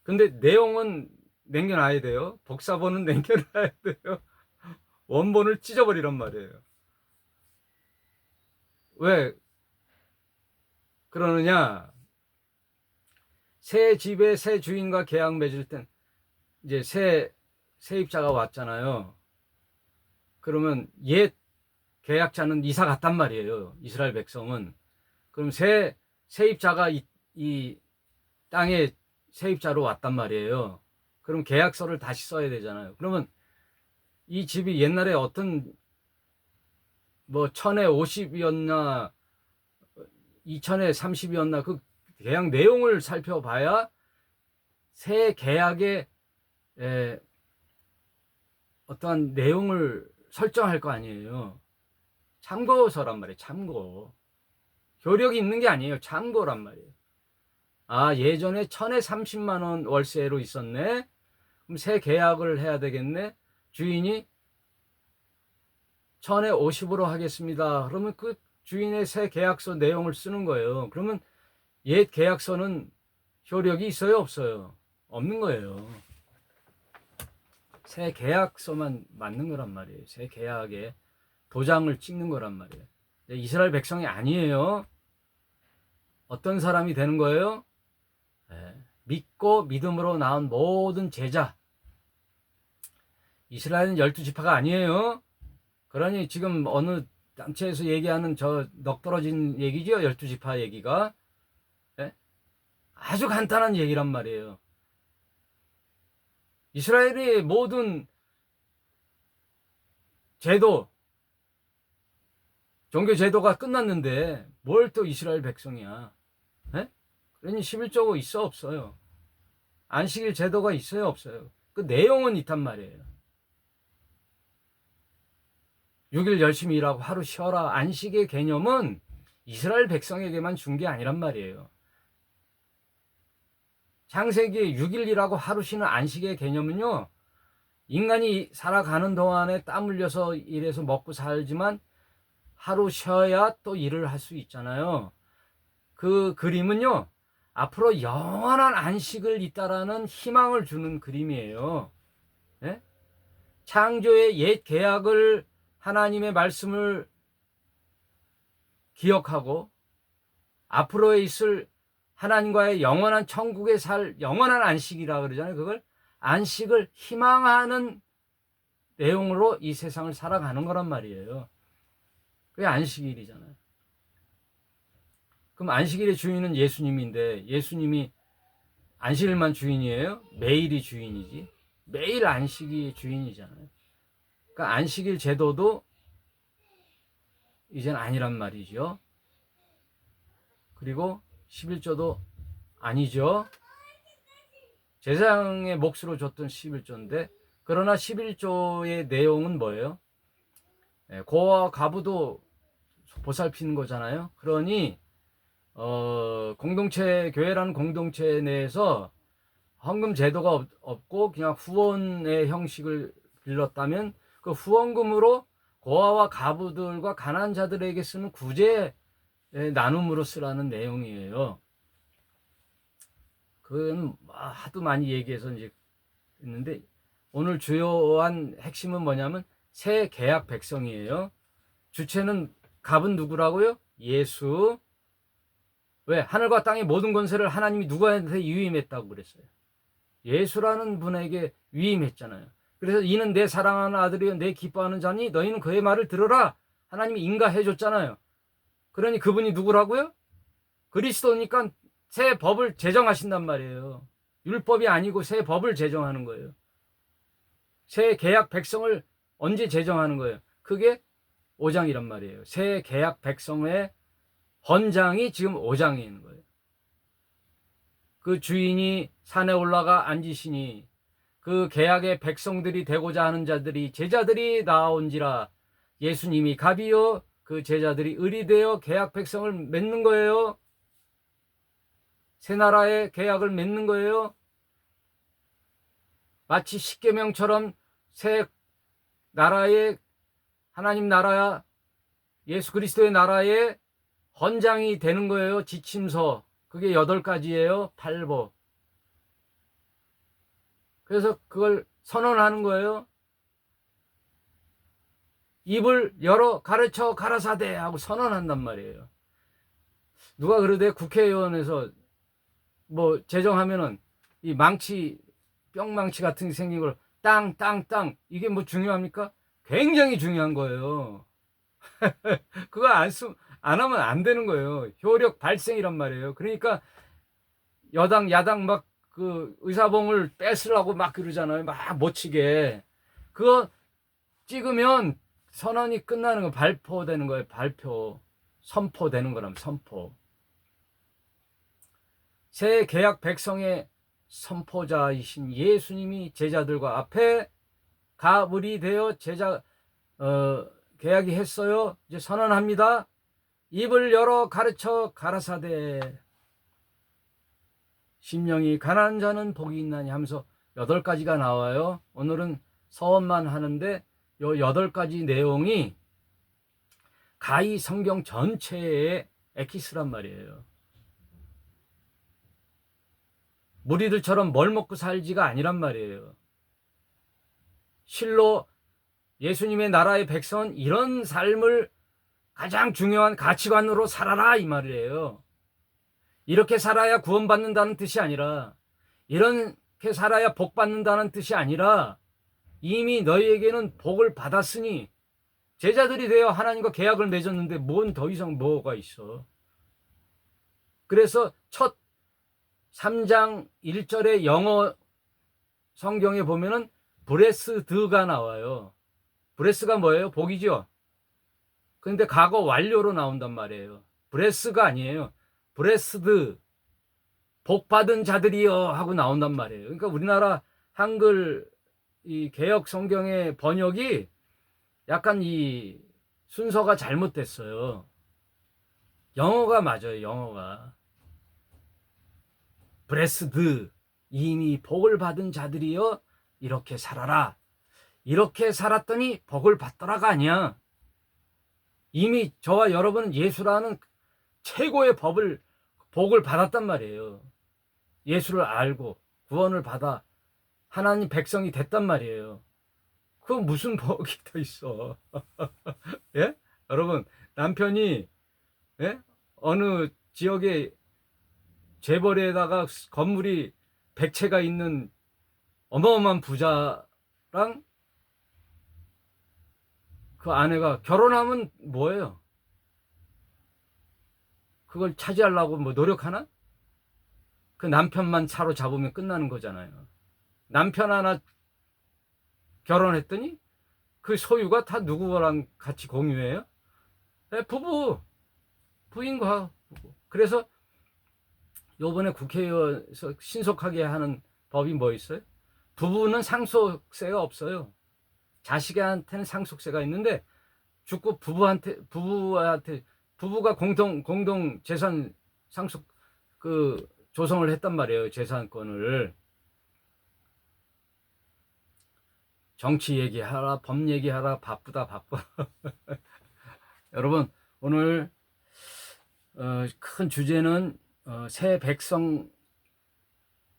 근데 내용은 남겨놔야 돼요. 복사본은 남겨놔야 돼요. 원본을 찢어버리란 말이에요. 왜 그러느냐? 새 집에 새 주인과 계약 맺을 땐 이제 세입자가 왔잖아요. 그러면 옛 계약자는 이사 갔단 말이에요. 이스라엘 백성은. 그럼 세입자가 이 땅에 세입자로 왔단 말이에요. 그럼 계약서를 다시 써야 되잖아요. 그러면 이 집이 옛날에 어떤 뭐 1000에 50이었나 2000에 30이었나 그 계약 내용을 살펴봐야 새 계약의 어떠한 내용을 설정할 거 아니에요. 참고서란 말이에요. 참고. 효력이 있는 게 아니에요. 참고란 말이에요. 아, 예전에 1000에 30만 원 월세로 있었네. 그럼 새 계약을 해야 되겠네. 주인이 1000에 50으로 하겠습니다. 그러면 그 주인의 새 계약서 내용을 쓰는 거예요. 그러면 옛 계약서는 효력이 있어요, 없어요? 없는 거예요. 새 계약서만 맞는 거란 말이에요. 새 계약에 도장을 찍는 거란 말이에요. 이스라엘 백성이 아니에요. 어떤 사람이 되는 거예요? 믿고 믿음으로 나온 모든 제자. 이스라엘은 12지파가 아니에요. 그러니 지금 어느 단체에서 얘기하는 저 넋떨어진 얘기죠. 12지파 얘기가. 아주 간단한 얘기란 말이에요. 이스라엘의 모든 제도, 종교 제도가 끝났는데 뭘 또 이스라엘 백성이야. 그러니 11조 있어 없어요. 안식일 제도가 있어요 없어요. 그 내용은 있단 말이에요. 6일 열심히 일하고 하루 쉬어라. 안식의 개념은 이스라엘 백성에게만 준 게 아니란 말이에요. 창세기 6일 일하고 하루 쉬는 안식의 개념은요, 인간이 살아가는 동안에 땀 흘려서 일해서 먹고 살지만 하루 쉬어야 또 일을 할 수 있잖아요. 그 그림은요, 앞으로 영원한 안식을 있다라는 희망을 주는 그림이에요. 네? 창조의 옛 계약을 하나님의 말씀을 기억하고 앞으로에 있을 하나님과의 영원한 천국에 살 영원한 안식이라 그러잖아요. 그걸 안식을 희망하는 내용으로 이 세상을 살아가는 거란 말이에요. 그게 안식일이잖아요. 그럼 안식일의 주인은 예수님인데 예수님이 안식일만 주인이에요? 매일이 주인이지. 매일 안식이 주인이잖아요. 그러니까 안식일 제도도 이젠 아니란 말이죠. 그리고 11조도 아니죠. 제사장의 몫으로 줬던 11조인데, 그러나 11조의 내용은 뭐예요? 고아와 과부도 보살피는 거잖아요. 그러니 공동체, 교회라는 공동체 내에서 헌금 제도가 없고 그냥 후원의 형식을 빌렸다면 그 후원금으로 고아와 과부들과 가난한 자들에게 쓰는 구제 나눔으로 쓰라는 내용이에요. 그건 하도 많이 얘기해서 이제 했는데, 오늘 주요한 핵심은 뭐냐면 새 계약 백성이에요. 주체는 갑은 누구라고요? 예수. 왜? 하늘과 땅의 모든 권세를 하나님이 누구한테 위임했다고 그랬어요? 예수라는 분에게 위임했잖아요. 그래서 이는 내 사랑하는 아들이요 내 기뻐하는 자니 너희는 그의 말을 들으라. 하나님이 인가해 줬잖아요. 그러니 그분이 누구라고요? 그리스도니까 새 법을 제정하신단 말이에요. 율법이 아니고 새 법을 제정하는 거예요. 새 계약 백성을 언제 제정하는 거예요? 그게 5장이란 말이에요. 새 계약 백성의 헌장이 지금 5장에 있는 거예요. 그 주인이 산에 올라가 앉으시니 그 계약의 백성들이 되고자 하는 자들이 제자들이 나온지라. 예수님이 갑이요 그 제자들이 을이 되어 계약 백성을 맺는 거예요. 새 나라의 계약을 맺는 거예요. 마치 십계명처럼 새 나라의 하나님 나라야 예수 그리스도의 나라의 헌장이 되는 거예요. 지침서. 그게 8가지예요. 8보. 그래서 그걸 선언하는 거예요. 입을 열어 가르쳐 가라사대 하고 선언한단 말이에요. 누가 그러대? 국회의원에서 뭐 제정하면은 이 망치, 뿅망치 같은 게 생긴 걸 땅 이게 뭐 중요합니까? 굉장히 중요한 거예요. 그거 안 하면 안 되는 거예요. 효력 발생이란 말이에요. 그러니까 여당 야당 막 그 의사봉을 뺏으려고 막 그러잖아요. 막 못 치게. 그거 찍으면 선언이 끝나는 거, 발표되는 거예요. 발표. 선포되는 거라면 선포. 새 계약 백성의 선포자이신 예수님이 제자들과 앞에 가불이 되어 계약이 했어요. 이제 선언합니다. 입을 열어 가르쳐 가라사대. 심령이 가난한 자는 복이 있나니 하면서 8가지가 나와요. 오늘은 서원만 하는데 요 8가지 내용이 가히 성경 전체의 에키스란 말이에요. 무리들처럼 뭘 먹고 살지가 아니란 말이에요. 실로 예수님의 나라의 백성은 이런 삶을 가장 중요한 가치관으로 살아라 이 말이에요. 이렇게 살아야 구원받는다는 뜻이 아니라, 이렇게 살아야 복받는다는 뜻이 아니라, 이미 너희에게는 복을 받았으니 제자들이 되어 하나님과 계약을 맺었는데 뭔 더 이상 뭐가 있어. 그래서 첫 3장 1절의 영어 성경에 보면은 브레스드가 나와요. 브레스가 뭐예요? 복이죠. 근데 과거 완료로 나온단 말이에요. 브레스가 아니에요. 브레스드, 복받은 자들이여 하고 나온단 말이에요. 그러니까 우리나라 한글 이 개역 성경의 번역이 약간 이 순서가 잘못됐어요. 영어가 맞아요. 영어가 브레스드, 이미 복을 받은 자들이여 이렇게 살아라. 이렇게 살았더니 복을 받더라가 아니야. 이미 저와 여러분은 예수라는 최고의 복을 받았단 말이에요. 예수를 알고 구원을 받아 하나님 백성이 됐단 말이에요. 그 무슨 복이 더 있어? 예? 여러분, 남편이 예? 어느 지역에 재벌에다가 건물이 100채가 있는 어마어마한 부자랑 그 아내가 결혼하면 뭐예요? 그걸 차지하려고 뭐 노력하나? 그 남편만 사로잡으면 끝나는 거잖아요. 남편 하나 결혼했더니 그 소유가 다 누구랑 같이 공유해요? 네, 부인과 부부. 그래서 요번에 국회에서 신속하게 하는 법이 뭐 있어요? 부부는 상속세가 없어요. 자식한테는 상속세가 있는데 죽고 부부가 공동 재산 상속 그 조성을 했단 말이에요. 재산권을. 정치 얘기하라, 법 얘기하라, 바쁘다. 여러분, 오늘 큰 주제는 새 백성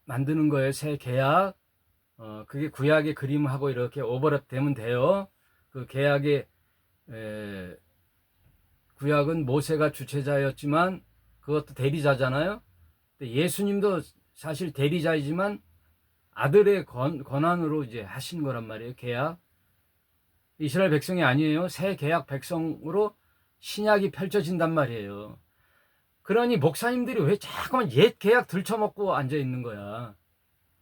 만드는 거예요. 새 계약. 그게 구약의 그림하고 이렇게 오버랩 되면 돼요. 그 계약의 구약은 모세가 주체자였지만 그것도 대리자잖아요. 근데 예수님도 사실 대리자이지만 아들의 권한으로 이제 하신 거란 말이에요. 계약. 이스라엘 백성이 아니에요. 새 계약 백성으로 신약이 펼쳐진단 말이에요. 그러니 목사님들이 왜 자꾸만 옛 계약 들쳐먹고 앉아 있는 거야?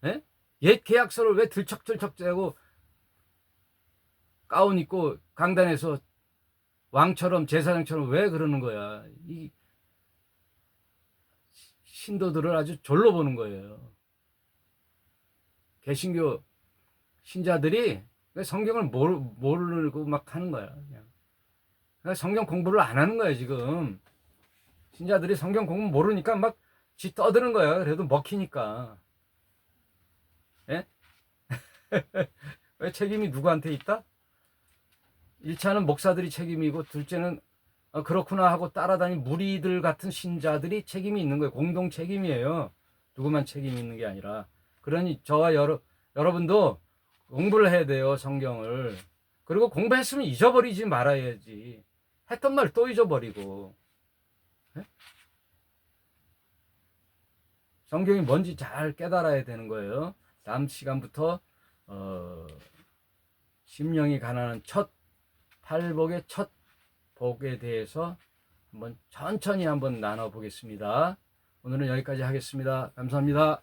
예? 옛 계약서를 왜 들척들척 대고 가운 입고 강단에서 왕처럼 제사장처럼 왜 그러는 거야? 이 신도들을 아주 졸로 보는 거예요. 개신교 신자들이 성경을 모르고 막 하는 거야. 그냥 성경 공부를 안 하는 거야 지금. 신자들이 성경 공부 모르니까 막 지 떠드는 거야. 그래도 먹히니까. 예? 왜 책임이 누구한테 있다? 1차는 목사들이 책임이고 둘째는 그렇구나 하고 따라다니는 무리들 같은 신자들이 책임이 있는 거예요. 공동 책임이에요. 누구만 책임이 있는 게 아니라. 그러니 저와 여러분도 공부를 해야 돼요. 성경을. 그리고 공부했으면 잊어버리지 말아야지. 했던 말 또 잊어버리고. 네? 성경이 뭔지 잘 깨달아야 되는 거예요. 다음 시간부터 심령이 가난한 첫 팔복의 첫 복에 대해서 천천히 한번 나눠보겠습니다. 오늘은 여기까지 하겠습니다. 감사합니다.